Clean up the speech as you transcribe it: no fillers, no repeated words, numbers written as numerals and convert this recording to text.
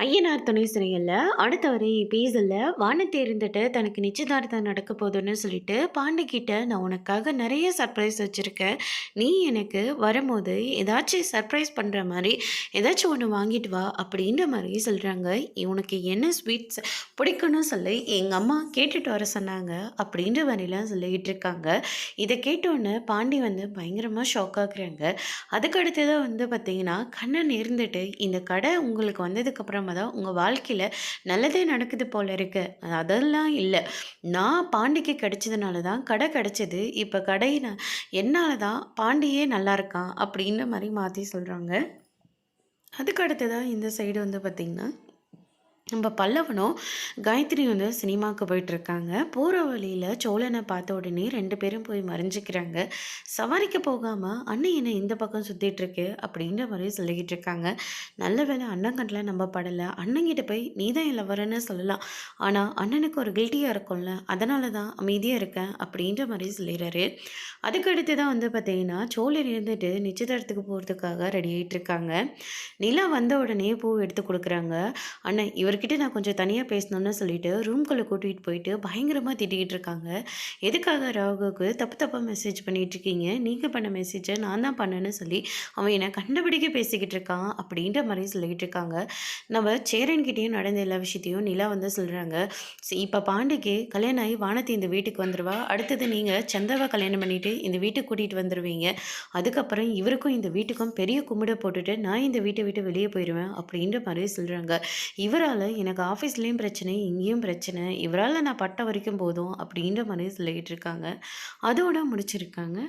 ஐயனார் துணை சிறையில அடுத்த வரை எபிசோட்ல வானத்தை இருந்துட்டு தனக்கு நிச்சயதார்த்தம் நடக்க போதுன்னு சொல்லிட்டு பாண்டி கிட்ட நான் உனக்காக நிறைய சர்ப்ரைஸ் வச்சிருக்கேன். நீ எனக்கு வரும்போது ஏதாச்சும் சர்ப்ரைஸ் பண்ற மாதிரி ஏதாச்சும் ஒன்று வாங்கிட்டு வா அப்படின்ற மாதிரி சொல்றாங்க. உனக்கு என்ன ஸ்வீட்ஸ் பிடிக்கும்னு சொல்லி எங்க அம்மா கேட்டுட்டு வர சொன்னாங்க அப்படின்ற மாதிரிலாம் சொல்லிக்கிட்டு இருக்காங்க. இதை கேட்டோன்னே பாண்டி வந்து பயங்கரமா ஷாக் ஆகுறாங்க. அதுக்கு அடுத்ததாக வந்து பார்த்தீங்கன்னா கண்ணன் இருந்துட்டு இந்த கடை உங்களுக்கு வந்ததுக்கு அப்புறமா தான் உங்கள் வாழ்க்கையில் நல்லதே நடக்குது போல இருக்கு. அதெல்லாம் இல்லை, நான் பாண்டிக்கு கிடைச்சதுனால தான் கடை கிடைச்சது. இப்போ கடை என்னால தான் பாண்டியே நல்லா இருக்கான் அப்படின்ற மாதிரி மாற்றி சொல்கிறாங்க. அதுக்கு அடுத்ததாக இந்த சைடு வந்து பார்த்திங்கன்னா நம்ம பல்லவனும் காயத்ரி வந்து சினிமாவுக்கு போயிட்டுருக்காங்க. போகிற வழியில் சோழனை பார்த்த உடனே 2 பேரும் போய் மறைஞ்சிக்கிறாங்க. சவாரிக்கு போகாமல் அண்ணன் என்ன இந்த பக்கம் சுற்றிட்டுருக்கு அப்படின்ற மாதிரி சொல்லிக்கிட்டு இருக்காங்க. நல்ல வேளை அண்ணன் கண்டில் நம்ம படலை. அண்ணங்கிட்ட போய் நீ தான் இல்லை வரேன்னு சொல்லலாம், ஆனால் அண்ணனுக்கு ஒரு கில்ட்டியாக இருக்கும்ல, அதனால தான் அமைதியாக இருக்கேன் அப்படின்ற மாதிரி சொல்லிடுறாரு. அதுக்கடுத்து தான் வந்து பார்த்தீங்கன்னா சோழர் இருந்துட்டு நிச்சயதார்த்தத்துக்கு போகிறதுக்காக ரெடி ஆகிட்டு இருக்காங்க. நிலா வந்த உடனே பூ எடுத்து கொடுக்குறாங்க. அண்ணன் இவர்கிட்ட நான் கொஞ்சம் தனியாக பேசணும்னு சொல்லிட்டு ரூம்குள்ளே கூட்டிகிட்டு போயிட்டு பயங்கரமாக திட்டிகிட்டு இருக்காங்க. எதுக்காக ராகுவுக்கு தப்பு தப்பாக மெசேஜ் பண்ணிகிட்டு இருக்கீங்க, நீங்கள் பண்ண மெசேஜை நான் தான் பண்ணேன்னு சொல்லி அவன் என்னை கண்டுபிடிக்க பேசிக்கிட்டு இருக்கான் அப்படின்ற மாதிரி சொல்லிக்கிட்டு இருக்காங்க. நம்ம சேரன்கிட்டையும் நடந்த எல்லா விஷயத்தையும் நிலா வந்து சொல்கிறாங்க. இப்போ பாண்டிக்கு கல்யாணம் ஆகி வானத்தை இந்த வீட்டுக்கு வந்துடுவா, அடுத்தது நீங்கள் சந்தாவை கல்யாணம் பண்ணிவிட்டு இந்த வீட்டுக்கு கூட்டிகிட்டு வந்துடுவீங்க, அதுக்கப்புறம் இவருக்கும் இந்த வீட்டுக்கும் பெரிய கும்பிட போட்டுட்டு நான் இந்த வீட்டை விட்டு வெளியே போயிடுவேன் அப்படின்ற மாதிரி சொல்கிறாங்க. இவரால் எனக்கு ஆஃபீஸ்லேயும் பிரச்சனை, இங்கேயும் பிரச்சனை, இவரால் நான் பட்ட வரைக்கும் போதும் அப்படின்ற மாதிரி சொல்லிக்கிட்டு இருக்காங்க. அதோட முடிச்சிருக்காங்க.